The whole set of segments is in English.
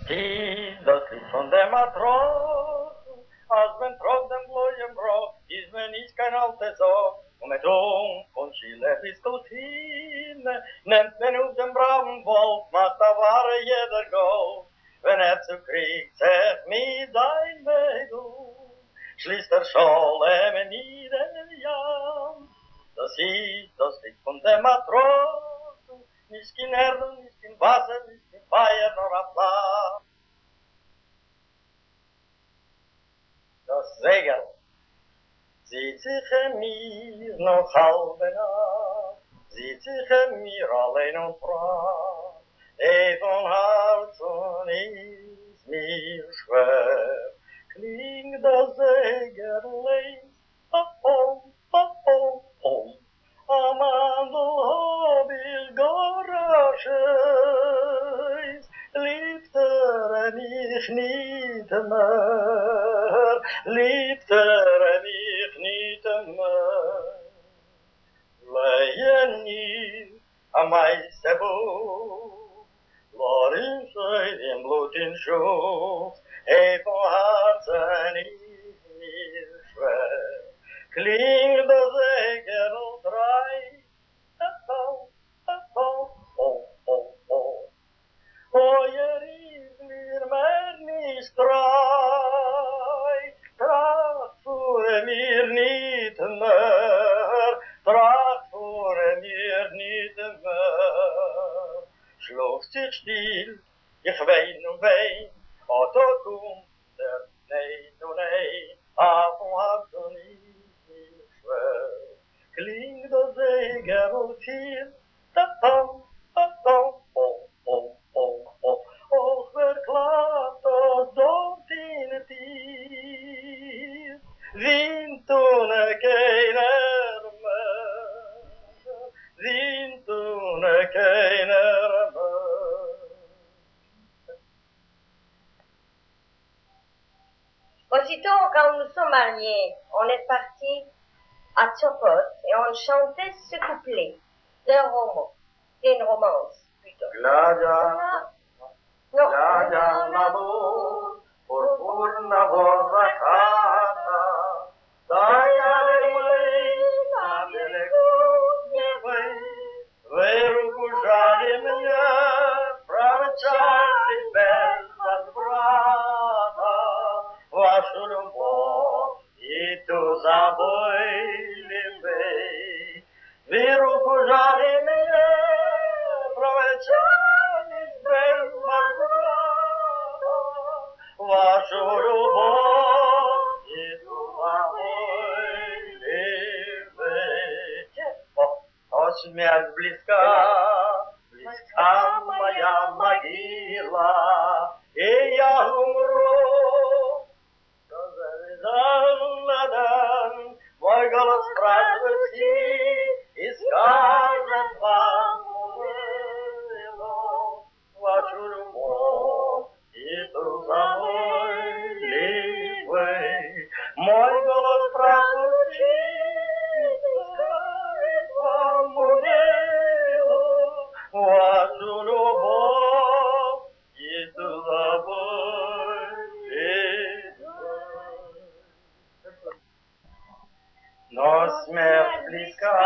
Die, das Lied von dem Matrosen, als man trug den blöden Brot, ist man nicht kein alter Sohn. Und mit von Chile bis Kultine, nimmt man auf den braven Wolf, macht da Ware jeder Gold. Wenn zu Krieg zerrt mit sein Mädel, schließt Scholle nieder, das ist das Lied von dem Matrosen, nicht in Erde, nicht in Wasser, nicht in Feuer, nur Applaus. Das Segel sieht sich mir noch halbe Nacht, sieht sich mir allein und frei. Von Herzen ist mir schwer, klingt das Segel längst, oh, oh, oh, oh. Amandel hab ich Garasches, liebte mich nicht mehr, liebte mich nicht mehr. Leien am Meisterbuch, Lorin sei dem Blut in Schuss, von Herzen ist mir schwer. Klingt das Segel drei, oh, oh, oh, oh, oh. Euer ist mir mehr nicht treu, tracht vor mir nicht mehr, tracht vor mir nicht mehr. Schluft sich still, ich wein und wein, und da kommt der Nein und Nein, auf dem Herzen ist mir schwer. Klingt das Segel viel, oh, oh, oh, oh, oh, oh, och, wer klappt das dort in tief, sind ohne keiner mehr, sind ohne keiner mehr. Aussitôt, quand nous sommes mariés, on est parti à Tchopot et on chantait ce couplet d'un roman, d'une romance plutôt. Глядя на луг, пурпурного заката, стояли мы на берегу Невы, вы руку жали мне, промчались без возврата, вашу любовь и ту забыли вы. Вы руку жали мне, промчались без возврата, вашу любовь и ту забыли вы. О, смерть близка, близка моя могила, и я умру. Мой голос прозвучит и скажет вам мило, вашу любовь и ту забыли вы. Мой голос прозвучит и скажет вам мило, вашу любовь и ту забыли вы. Но смерть близка,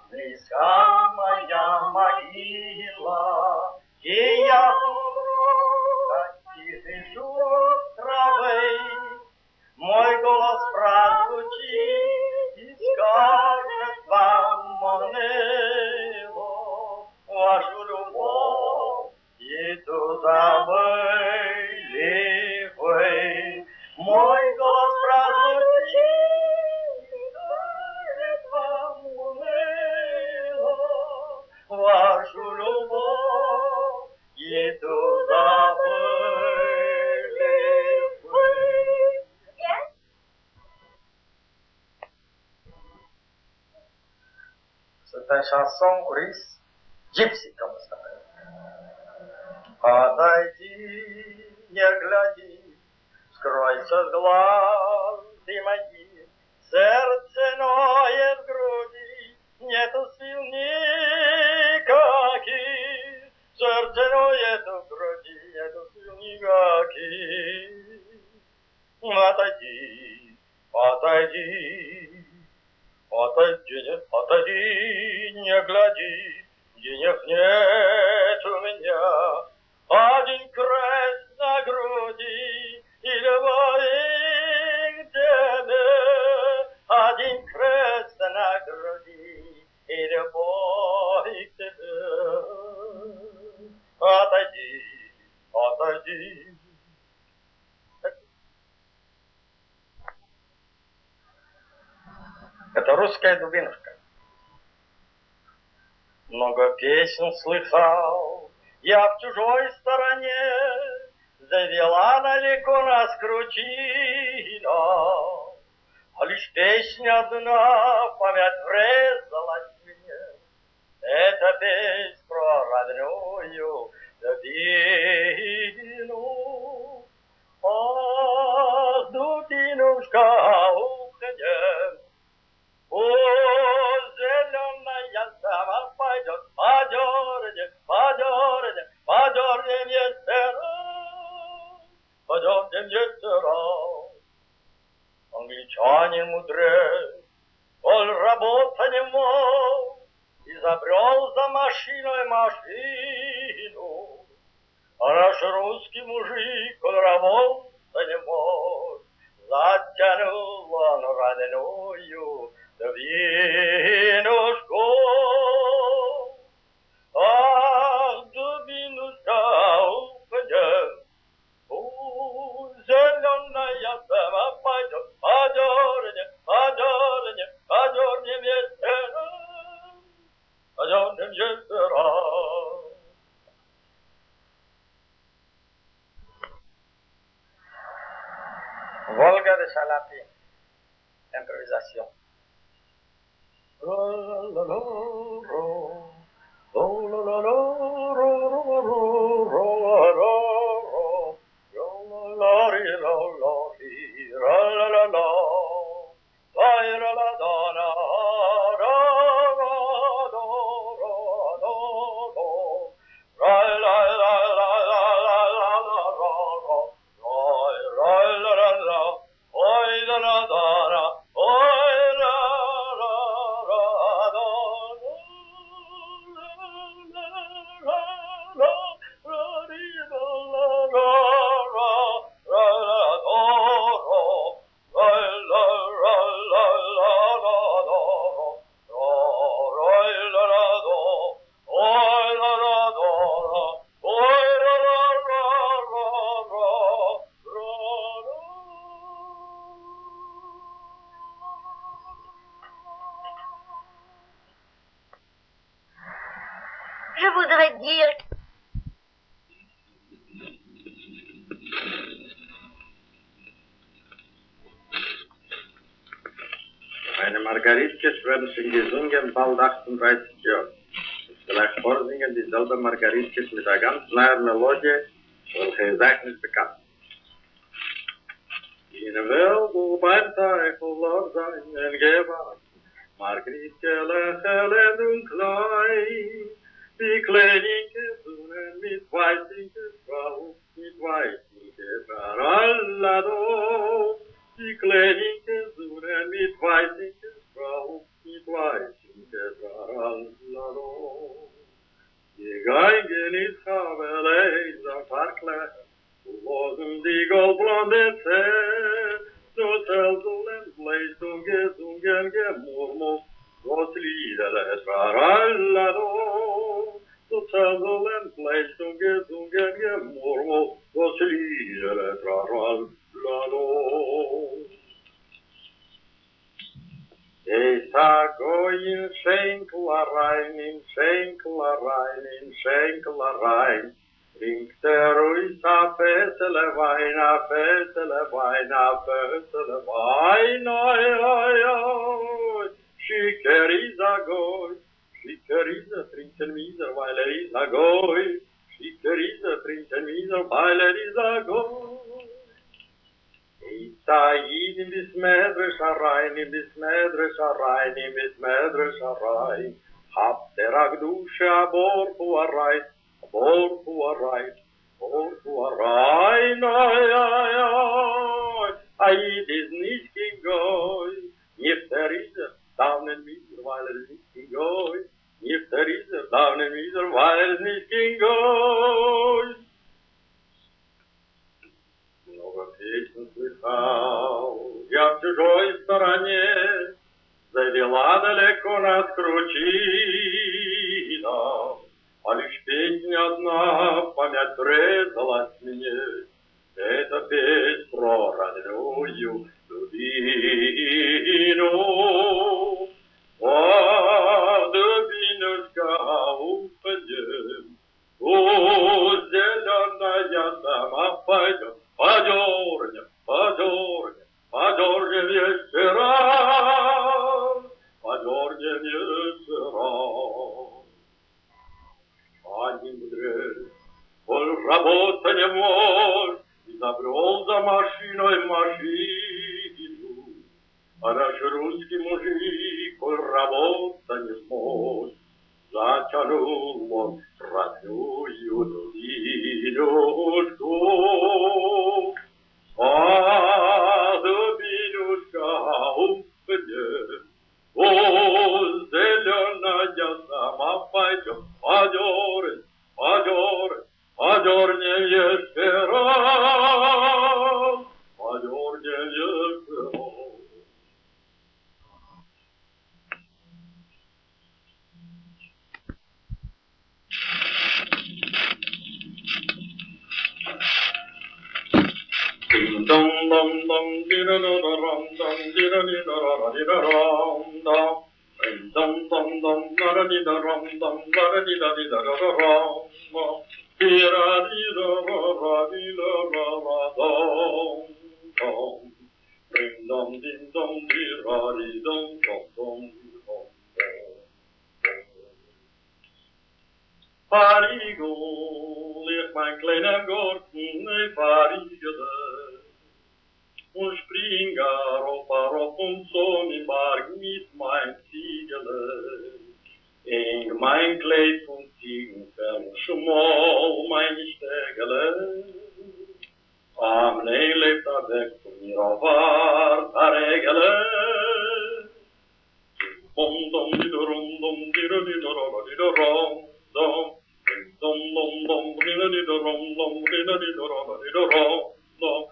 близка моя могила, и я умру, как тихий шум травы. Мой голос прозвучит и скажет вам уныло, вашу любовь и ту забыли вы. Мой голос прозвучит и скажет вам уныло, вашу любовь и ту забыли вы. C'est une chanson russe, gypsy, comme ça s'appelle. Подойди, не гляди, скройся с глаз ты моих, сердце ноет в груди, нету сил никаких, сердце ноет в груди, нету сил никаких. Отойди, отойди, отойди, отойди, не гляди, денег нет у меня. Один крест на груди и любовь к тебе. Один крест на груди и любовь к тебе. Отойди, отойди. Это русская дубинушка. Много песен слыхал я в чужой стороне, завела далеко нас крутина, а лишь песня одна в память врезалась мне. Это песнь про родную дубину. Ах, дубинушка, уходя, о, зеленая сама пойдет, подерни, подерни, подерни ветера, подерни ветера. Англичанин мудрец, он работать не мог, изобрел за машиной машину. А наш русский мужик, он работать не мог, затянул он родную дубинушку. Ах, дубинушка, упадет, зеленая сама пойдет, подерни, подерни, подерни ветера, подерни ветера. Volga de Salapi, improvisation. Je voudrais dire... Eine Margaritkisch werden schon gesungen bald 38 Jahre. Vielleicht vorsingen dieselbe Margaritkisch mit einer ganz neuen Melodie, welche ist eigentlich nicht bekannt. In der Welt, wo beim Tag verloren sein, gewahrt, Margaritke lächelnd und klein, die Kleinige Sonne mit weißiger Frau, mit weißiger Parallado. Die Kleinige Sonne mit weißiger Frau, mit weißiger Parallado. Die Geigen ist leise verklärt, losen die goldblonde Zähne, so selten bläst und gesungen, gemurmelt, was Lieder Parallado. So selten bläst und gesungen, gemurmelt, was Lieder Parallado. Ich sag, oh, in Schenklerein, in Schenklerein, in Schenklerein, trinkt ruhig a Fässele Wein, a Fässele Wein, a Fässele Wein, oi, oi, oi. Schicker is a Goy, Schicker is a trinken Mieser, weil is a Goy. Schicker is a trinken Mieser, weil is a Goy. Said in this Medrash rein, in this Medrash rein, in this Medrash rein. Habt der Agdusha bor fu a right, bor fu a right, bor fu a right. Aid ist nicht gegoi, nicht der Riese, daunen wieder, weil nicht gegoi, nicht der Riese, daunen wieder, weil nicht gegoi. Много песен слыхал, я в чужой стороне, завела далеко над кручином, а лишь песня одна в память врезалась мне. Это песнь про родную дубину. А дубинушка упадет, зеленая сама пойдет, подернем, подернем, подернем еще раз, подернем еще раз. А не мудрец, он работа не может, и забрел за машиной машину. А наш русский мужик, он работа не сможет, затянул он родную дубинушку. А дубинушка упадет, зеленая сама пойдет, подернем, подернем, подернем еще раз, подернем еще раз. Dum dum dum dum dum dum dum dum dum dum dum dum Parigel ligt mijn kleine Gorten, Parigel. Und Springer auf und so im Berg mit mein Ziegele. In mein Kleid von Ziegenfell, schmal mein Stegele. Am Nee lebt weg von mir auf der Regele. Dum dum didorum dum didorum didorum dum dum dum dum didorum dum didorum didorum dum.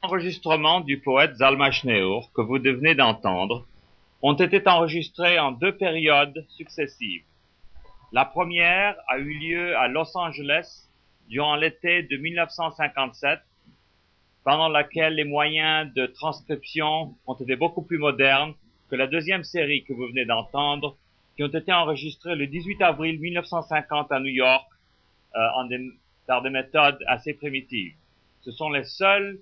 Enregistrements du poète Zalma Schneeur que vous venez d'entendre ont été enregistrés en deux périodes successives. La première a eu lieu à Los Angeles durant l'été de 1957, pendant laquelle les moyens de transcription ont été beaucoup plus modernes que la deuxième série que vous venez d'entendre, qui ont été enregistrés le 18 avril 1950 à New York par des méthodes assez primitives. Ce sont les seuls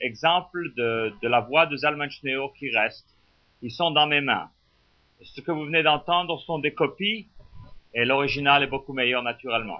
exemples de la voix de Zalman Shneur qui restent. Ils sont dans mes mains. Ce que vous venez d'entendre sont des copies et l'original est beaucoup meilleur naturellement.